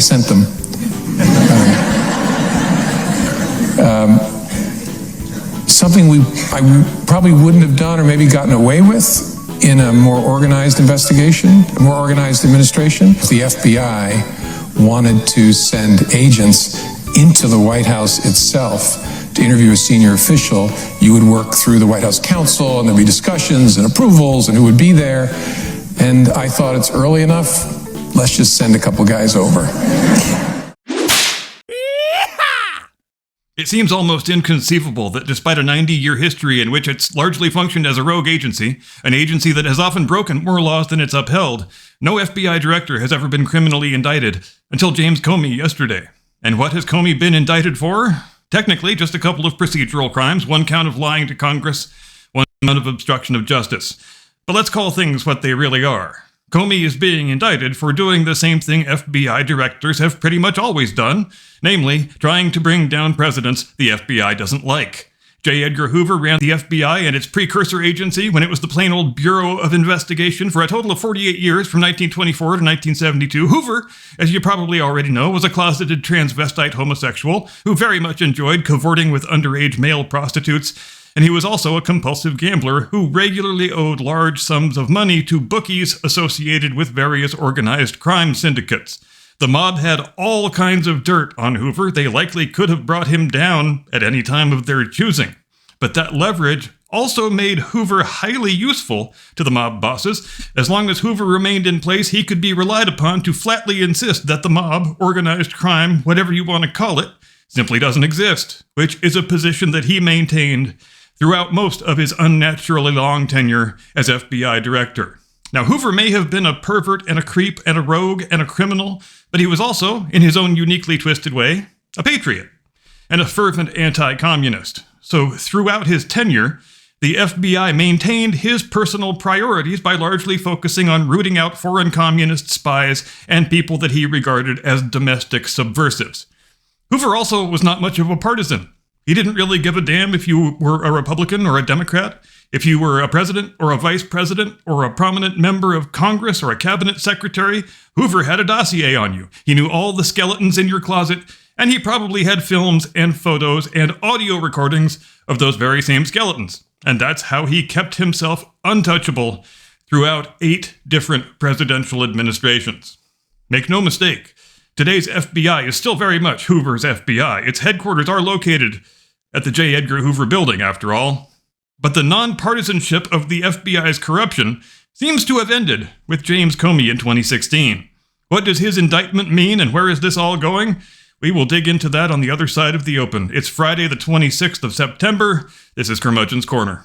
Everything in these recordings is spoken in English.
sent them. Something I probably wouldn't have done or maybe gotten away with in a more organized investigation, a more organized administration. The FBI wanted to send agents into the White House itself to interview a senior official. You would work through the White House counsel, and there'd be discussions and approvals and who would be there. And I thought, it's early enough, let's just send a couple guys over. It seems almost inconceivable that despite a 90-year history in which it's largely functioned as a rogue agency, an agency that has often broken more laws than it's upheld, no FBI director has ever been criminally indicted until James Comey yesterday. And what has Comey been indicted for? Technically, just a couple of procedural crimes, one count of lying to Congress, one count of obstruction of justice. But let's call things what they really are. Comey is being indicted for doing the same thing FBI directors have pretty much always done, namely, trying to bring down presidents the FBI doesn't like. J. Edgar Hoover ran the FBI and its precursor agency when it was the plain old Bureau of Investigation for a total of 48 years, from 1924 to 1972. Hoover, as you probably already know, was a closeted transvestite homosexual who very much enjoyed cavorting with underage male prostitutes, and he was also a compulsive gambler who regularly owed large sums of money to bookies associated with various organized crime syndicates. The mob had all kinds of dirt on Hoover. They likely could have brought him down at any time of their choosing. But that leverage also made Hoover highly useful to the mob bosses. As long as Hoover remained in place, he could be relied upon to flatly insist that the mob, organized crime, whatever you want to call it, simply doesn't exist, which is a position that he maintained throughout most of his unnaturally long tenure as FBI director. Now, Hoover may have been a pervert and a creep and a rogue and a criminal, but he was also, in his own uniquely twisted way, a patriot and a fervent anti-communist. So throughout his tenure, the FBI maintained his personal priorities by largely focusing on rooting out foreign communist spies and people that he regarded as domestic subversives. Hoover also was not much of a partisan. He didn't really give a damn if you were a Republican or a Democrat, if you were a president or a vice president or a prominent member of Congress or a cabinet secretary. Hoover had a dossier on you. He knew all the skeletons in your closet, and he probably had films and photos and audio recordings of those very same skeletons. And that's how he kept himself untouchable throughout 8 different presidential administrations. Make no mistake, today's FBI is still very much Hoover's FBI. Its headquarters are located at the J. Edgar Hoover building, after all. But the nonpartisanship of the FBI's corruption seems to have ended with James Comey in 2016. What does his indictment mean, and where is this all going? We will dig into that on the other side of the open. It's Friday the 26th of September. This is Curmudgeon's Corner.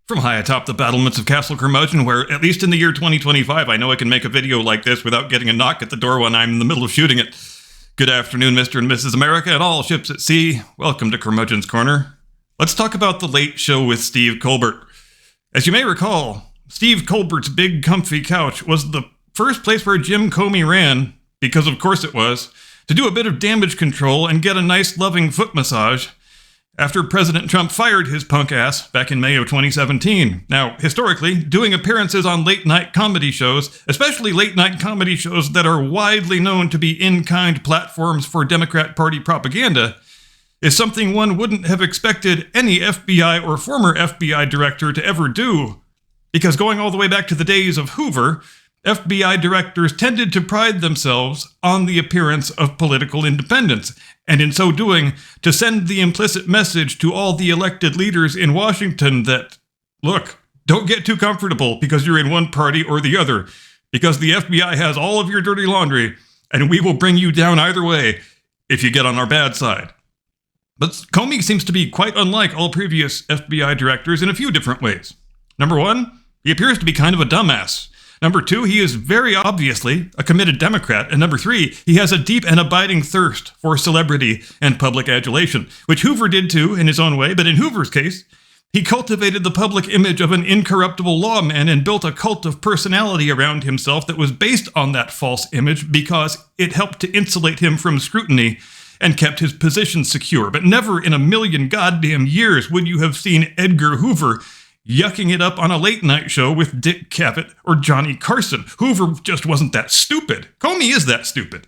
From high atop the battlements of Castle Curmudgeon, where, at least in the year 2025, I know I can make a video like this without getting a knock at the door when I'm in the middle of shooting it. Good afternoon, Mr. and Mrs. America and all ships at sea. Welcome to Curmudgeon's Corner. Let's talk about The Late Show with Steve Colbert. As you may recall, Steve Colbert's big comfy couch was the first place where Jim Comey ran, because of course it was, to do a bit of damage control and get a nice loving foot massage after President Trump fired his punk ass back in May of 2017. Now, historically, doing appearances on late-night comedy shows, especially late-night comedy shows that are widely known to be in-kind platforms for Democrat Party propaganda, is something one wouldn't have expected any FBI or former FBI director to ever do. Because going all the way back to the days of Hoover, FBI directors tended to pride themselves on the appearance of political independence, and in so doing, to send the implicit message to all the elected leaders in Washington that, look, don't get too comfortable because you're in one party or the other, because the FBI has all of your dirty laundry, and we will bring you down either way if you get on our bad side. But Comey seems to be quite unlike all previous FBI directors in a few different ways. Number one, he appears to be kind of a dumbass. Number two, he is very obviously a committed Democrat. And number three, he has a deep and abiding thirst for celebrity and public adulation, which Hoover did too in his own way. But in Hoover's case, he cultivated the public image of an incorruptible lawman and built a cult of personality around himself that was based on that false image because it helped to insulate him from scrutiny and kept his position secure. But never in a million goddamn years would you have seen Edgar Hoover yucking it up on a late-night show with Dick Cavett or Johnny Carson. Hoover just wasn't that stupid. Comey is that stupid.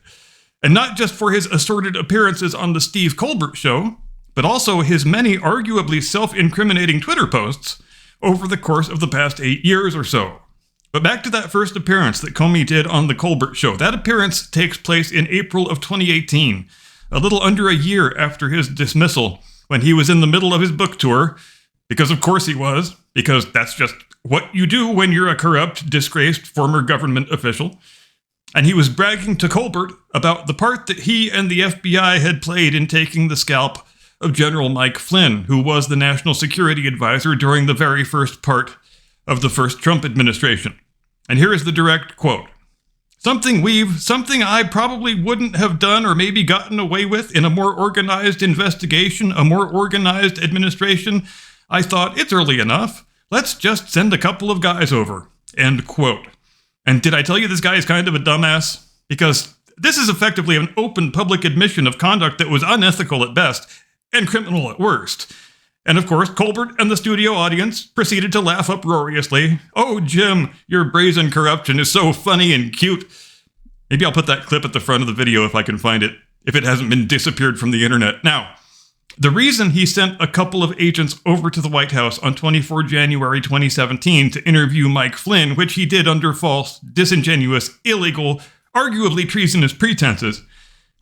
And not just for his assorted appearances on the Steve Colbert Show, but also his many arguably self-incriminating Twitter posts over the course of the past 8 years or so. But back to that first appearance that Comey did on the Colbert Show. That appearance takes place in April of 2018, a little under a year after his dismissal, when he was in the middle of his book tour, because of course he was, because that's just what you do when you're a corrupt, disgraced former government official. And he was bragging to Colbert about the part that he and the FBI had played in taking the scalp of General Mike Flynn, who was the national security advisor during the very first part of the first Trump administration. And here is the direct quote. Something I probably wouldn't have done or maybe gotten away with in a more organized investigation, a more organized administration. I thought, it's early enough. Let's just send a couple of guys over. End quote. And did I tell you this guy is kind of a dumbass? Because this is effectively an open public admission of conduct that was unethical at best and criminal at worst. And of course, Colbert and the studio audience proceeded to laugh uproariously. Oh, Jim, your brazen corruption is so funny and cute. Maybe I'll put that clip at the front of the video if I can find it, if it hasn't been disappeared from the internet. Now, the reason he sent a couple of agents over to the White House on 24 January 2017 to interview Mike Flynn, which he did under false, disingenuous, illegal, arguably treasonous pretenses,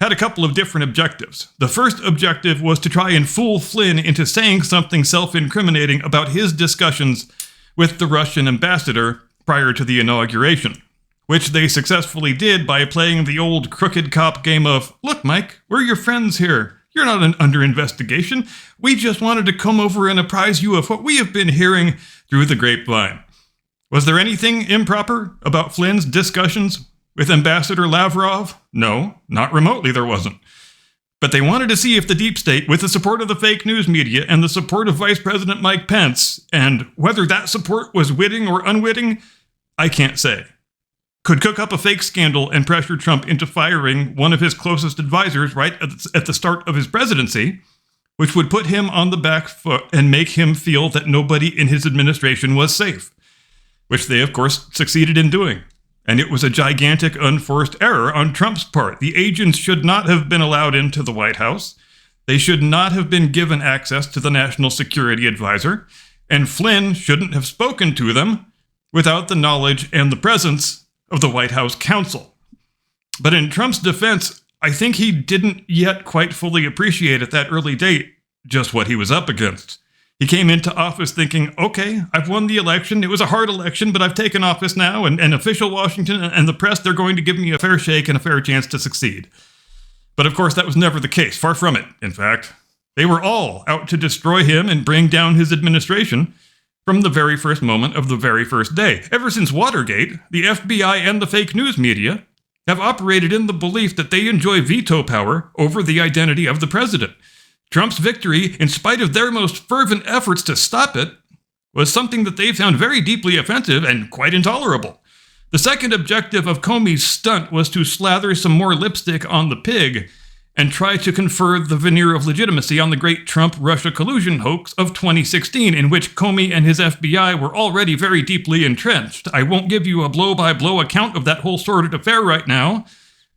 had a couple of different objectives. The first objective was to try and fool Flynn into saying something self-incriminating about his discussions with the Russian ambassador prior to the inauguration, which they successfully did by playing the old crooked cop game of, look, Mike, we're your friends here. You're not under investigation. We just wanted to come over and apprise you of what we have been hearing through the grapevine. Was there anything improper about Flynn's discussions with Ambassador Lavrov? No, not remotely there wasn't. But they wanted to see if the deep state, with the support of the fake news media and the support of Vice President Mike Pence, and whether that support was witting or unwitting, I can't say, could cook up a fake scandal and pressure Trump into firing one of his closest advisors right at the start of his presidency, which would put him on the back foot and make him feel that nobody in his administration was safe, which they, of course, succeeded in doing. And it was a gigantic unforced error on Trump's part. The agents should not have been allowed into the White House. They should not have been given access to the National Security Advisor. And Flynn shouldn't have spoken to them without the knowledge and the presence of the White House counsel. But in Trump's defense, I think he didn't yet quite fully appreciate at that early date just what he was up against. He came into office thinking, okay, I've won the election. It was a hard election, but I've taken office now, and official Washington and the press, they're going to give me a fair shake and a fair chance to succeed. But of course, that was never the case. Far from it, in fact. They were all out to destroy him and bring down his administration from the very first moment of the very first day. Ever since Watergate, the FBI and the fake news media have operated in the belief that they enjoy veto power over the identity of the president. Trump's victory, in spite of their most fervent efforts to stop it, was something that they found very deeply offensive and quite intolerable. The second objective of Comey's stunt was to slather some more lipstick on the pig and try to confer the veneer of legitimacy on the great Trump-Russia collusion hoax of 2016, in which Comey and his FBI were already very deeply entrenched. I won't give you a blow-by-blow account of that whole sordid affair right now,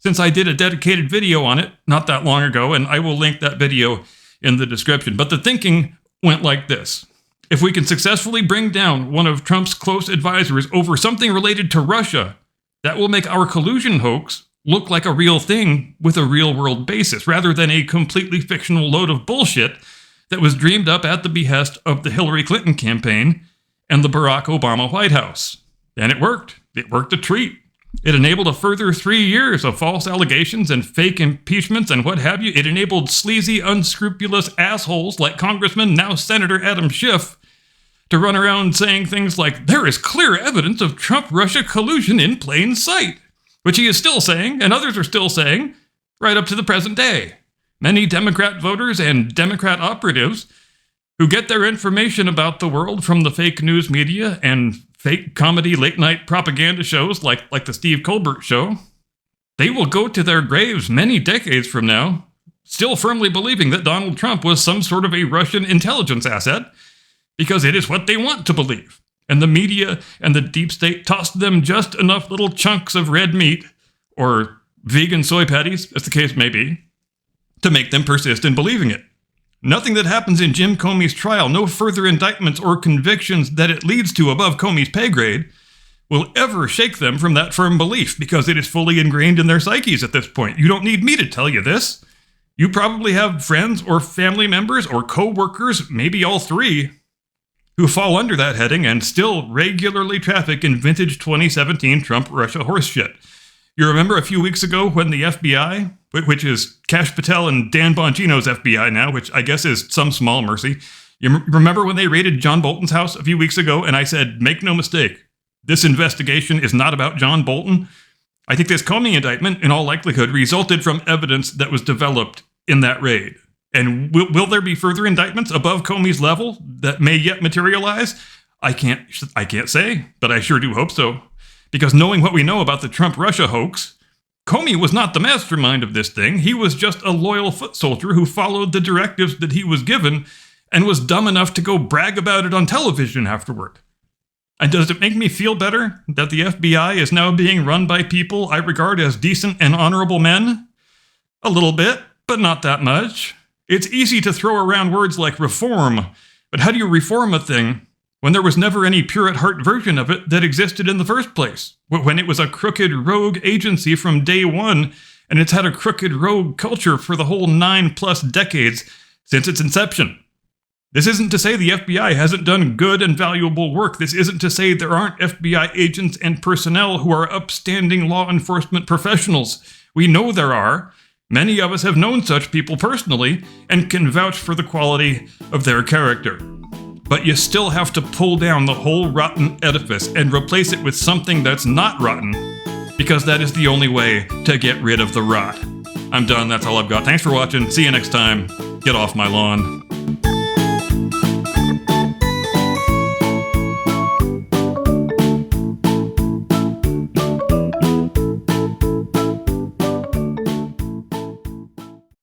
since I did a dedicated video on it not that long ago, and I will link that video in the description. But the thinking went like this. If we can successfully bring down one of Trump's close advisors over something related to Russia, that will make our collusion hoax look like a real thing with a real-world basis, rather than a completely fictional load of bullshit that was dreamed up at the behest of the Hillary Clinton campaign and the Barack Obama White House. And it worked. It worked a treat. It enabled a further 3 years of false allegations and fake impeachments and what have you. It enabled sleazy, unscrupulous assholes like Congressman, now Senator Adam Schiff, to run around saying things like, there is clear evidence of Trump-Russia collusion in plain sight, which he is still saying, and others are still saying, right up to the present day. Many Democrat voters and Democrat operatives who get their information about the world from the fake news media and fake comedy late-night propaganda shows like the Steve Colbert Show, they will go to their graves many decades from now, still firmly believing that Donald Trump was some sort of a Russian intelligence asset, because it is what they want to believe. And the media and the deep state tossed them just enough little chunks of red meat, or vegan soy patties, as the case may be, to make them persist in believing it. Nothing that happens in Jim Comey's trial, no further indictments or convictions that it leads to above Comey's pay grade, will ever shake them from that firm belief, because it is fully ingrained in their psyches at this point. You don't need me to tell you this. You probably have friends or family members or co-workers, maybe all three, who fall under that heading and still regularly traffic in vintage 2017 Trump-Russia horseshit. You remember a few weeks ago when the FBI, which is Kash Patel and Dan Bongino's FBI now, which I guess is some small mercy, you remember when they raided John Bolton's house a few weeks ago, and I said, make no mistake, this investigation is not about John Bolton? I think this Comey indictment, in all likelihood, resulted from evidence that was developed in that raid. And will there be further indictments above Comey's level that may yet materialize? I can't say, but I sure do hope so. Because knowing what we know about the Trump-Russia hoax, Comey was not the mastermind of this thing. He was just a loyal foot soldier who followed the directives that he was given and was dumb enough to go brag about it on television afterward. And does it make me feel better that the FBI is now being run by people I regard as decent and honorable men? A little bit, but not that much. It's easy to throw around words like reform, but how do you reform a thing when there was never any pure-at-heart version of it that existed in the first place? When it was a crooked rogue agency from day one, and it's had a crooked rogue culture for the whole 9+ decades since its inception. This isn't to say the FBI hasn't done good and valuable work. This isn't to say there aren't FBI agents and personnel who are upstanding law enforcement professionals. We know there are. Many of us have known such people personally and can vouch for the quality of their character. But you still have to pull down the whole rotten edifice and replace it with something that's not rotten, because that is the only way to get rid of the rot. I'm done. That's all I've got. Thanks for watching. See you next time. Get off my lawn.